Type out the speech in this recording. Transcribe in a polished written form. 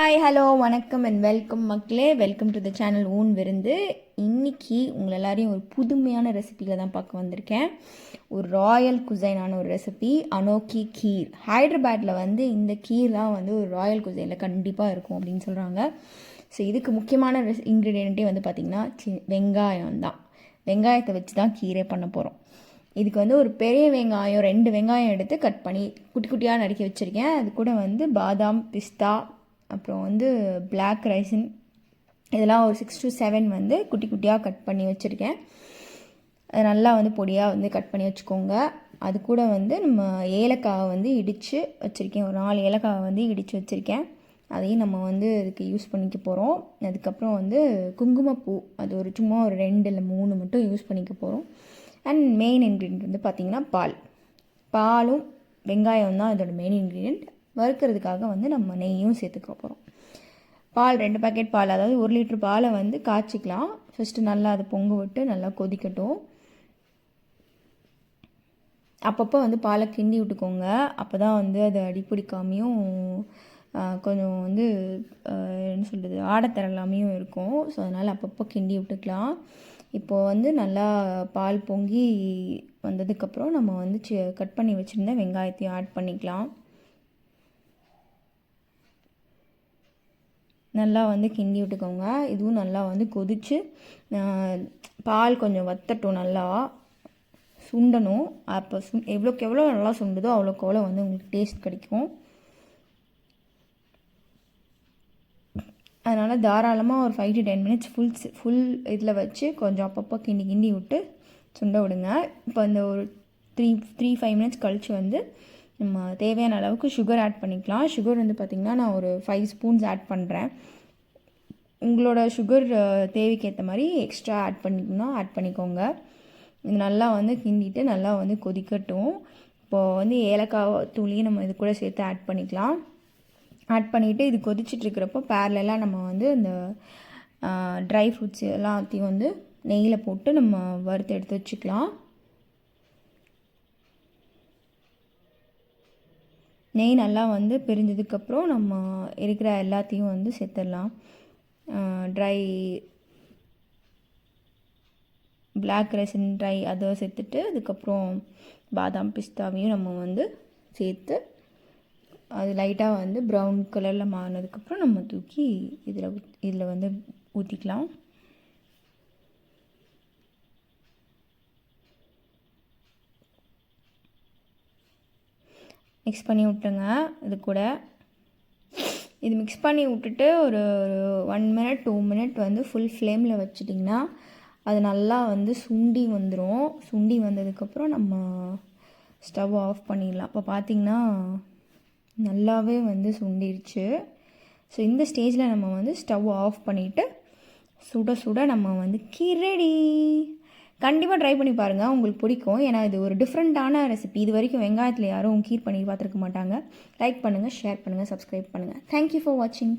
Hi hello வணக்கம் and welcome மக்களே. Welcome to the channel ஊன் விருந்து. இன்றைக்கி உங்களை எல்லாரையும் ஒரு புதுமையான ரெசிபியில் தான் பார்க்க வந்திருக்கேன். ஒரு ராயல் குசைனான ஒரு ரெசிபி, அனோக்கி கீர். ஹைதராபாத்தில் வந்து இந்த கீர் தான் வந்து ஒரு ராயல் குசைனில் கண்டிப்பாக இருக்கும் அப்படின்னு சொல்கிறாங்க. ஸோ இதுக்கு முக்கியமான இன்க்ரீடியண்ட்டே வந்து பார்த்திங்கன்னா வெங்காயம் தான். வெங்காயத்தை வச்சு தான் கீரே பண்ண போகிறோம். இதுக்கு வந்து ஒரு பெரிய வெங்காயம் 2 வெங்காயம் எடுத்து கட் பண்ணி குட்டி குட்டியாக நறுக்கி வச்சுருக்கேன். அது கூட வந்து பாதாம், பிஸ்தா, அப்புறம் வந்து பிளாக் ரைசின், இதெல்லாம் ஒரு 6 to 7 வந்து குட்டி குட்டியாக கட் பண்ணி வச்சுருக்கேன். அது நல்லா வந்து பொடியாக வந்து கட் பண்ணி வச்சுக்கோங்க. அது கூட வந்து நம்ம ஏலக்காவை வந்து இடித்து வச்சுருக்கேன். ஒரு 4 ஏலக்காவை வந்து இடித்து வச்சுருக்கேன். அதையும் நம்ம வந்து இதுக்கு யூஸ் பண்ணிக்க போகிறோம். அதுக்கப்புறம் வந்து குங்குமப்பூ, அது ஒரு சும்மா ஒரு 2 இல்லை 3 மட்டும் யூஸ் பண்ணிக்க போகிறோம். அண்ட் மெயின் இன்க்ரீடியன்ட் வந்து பார்த்திங்கன்னா பாலும் வெங்காயம் தான் இதோட மெயின் இன்க்ரீடியன்ட். வறுக்கிறதுக்காக வந்து நம்ம நெய்யும் சேர்த்துக்க போகிறோம். பால் 2 பேக்கெட் பால், அதாவது 1 லிட்டர் பாலை வந்து காய்ச்சிக்கலாம். ஃபஸ்ட்டு நல்லா அதை பொங்க விட்டு நல்லா கொதிக்கட்டும். அப்பப்போ வந்து பாலை கிண்டி விட்டுக்கோங்க. அப்போ தான் வந்து அது அடிப்பிடிக்காமையும் கொஞ்சம் வந்து என்ன சொல்கிறது, ஆடத்தரலாமையும் இருக்கும். ஸோ அதனால் அப்பப்போ கிண்டி விட்டுக்கலாம். இப்போது வந்து நல்லா பால் பொங்கி வந்ததுக்கப்புறம் நம்ம வந்து கட் பண்ணி வச்சுருந்த வெங்காயத்தையும் ஆட் பண்ணிக்கலாம். நல்லா வந்து கிண்டி விட்டுக்கோங்க. இதுவும் நல்லா வந்து கொதித்து பால் கொஞ்சம் வத்தட்டும், நல்லா சுண்டணும். அப்போ எவ்வளோக்கு எவ்வளோ நல்லா சுண்டுதோ அவ்வளோக்கு அவ்வளோ வந்து உங்களுக்கு டேஸ்ட் கிடைக்கும். அதனால் தாராளமாக ஒரு 5 to 10 minutes ஃபுல் இதில் வச்சு கொஞ்சம் அப்பப்போ கிண்டி விட்டு சுண்ட விடுங்க. இப்போ இந்த ஒரு 3-5 minutes கழித்து வந்து நம்ம தேவையான அளவுக்கு சுகர் ஆட் பண்ணிக்கலாம். சுகர் வந்து பார்த்திங்கன்னா நான் ஒரு 5 ஸ்பூன்ஸ் ஆட் பண்ணுறேன். உங்களோட சுகர் தேவைக்கு ஏற்ற மாதிரி எக்ஸ்ட்ரா ஆட் பண்ணிக்கோங்க. இது நல்லா வந்து கிண்டிட்டு நல்லா வந்து கொதிக்கட்டும். இப்போது வந்து ஏலக்காய் தூளியும் நம்ம இது கூட சேர்த்து ஆட் பண்ணிக்கலாம். ஆட் பண்ணிவிட்டு இது கொதிச்சிட்ருக்கிறப்போ பேரலாக நம்ம வந்து இந்த ட்ரை ஃப்ரூட்ஸ் எல்லாத்தையும் வந்து நெய்யில் போட்டு நம்ம வறுத்து எடுத்து வச்சுக்கலாம். நெய் நல்லா வந்து பிரிஞ்சதுக்கப்புறம் நம்ம இருக்கிற எல்லாத்தையும் வந்து சேர்த்துடலாம். ட்ரை பிளாக் ரைசின் ட்ரை அதை சேர்த்துட்டு அதுக்கப்புறம் பாதாம் பிஸ்தாவையும் நம்ம வந்து சேர்த்து அது லைட்டாக வந்து ப்ரௌன் கலரில் மாறினதுக்கப்புறம் நம்ம தூக்கி இதில் வந்து ஊற்றிக்கலாம். மிக்ஸ் பண்ணி விட்டுருங்க. இது மிக்ஸ் பண்ணி விட்டுட்டு ஒரு 1 minute 2 minute வந்து ஃபுல் ஃப்ளேமில் வச்சிட்டிங்கன்னா அது நல்லா வந்து சுண்டி வந்துடும். சுண்டி வந்ததுக்கப்புறம் நம்ம ஸ்டவ் ஆஃப் பண்ணிடலாம். இப்போ பார்த்திங்கன்னா நல்லாவே வந்து சுண்டிருச்சு. ஸோ இந்த ஸ்டேஜில் நம்ம வந்து ஸ்டவ் ஆஃப் பண்ணிவிட்டு சுட சுட நம்ம வந்து கீர் ரெடி. கண்டிப்பாக ட்ரை பண்ணி பாருங்கள், உங்களுக்கு பிடிக்கும். ஏன்னா இது ஒரு டிஃப்ரெண்ட்டான ரெசிபி. இது வரைக்கும் வெங்காயத்தில் யாரும் கீர் பண்ணி பார்த்துருக்க மாட்டாங்க. லைக் பண்ணுங்கள், ஷேர் பண்ணுங்கள், சப்ஸ்கிரைப் பண்ணுங்கள். தேங்க்யூ ஃபார் வாட்சிங்.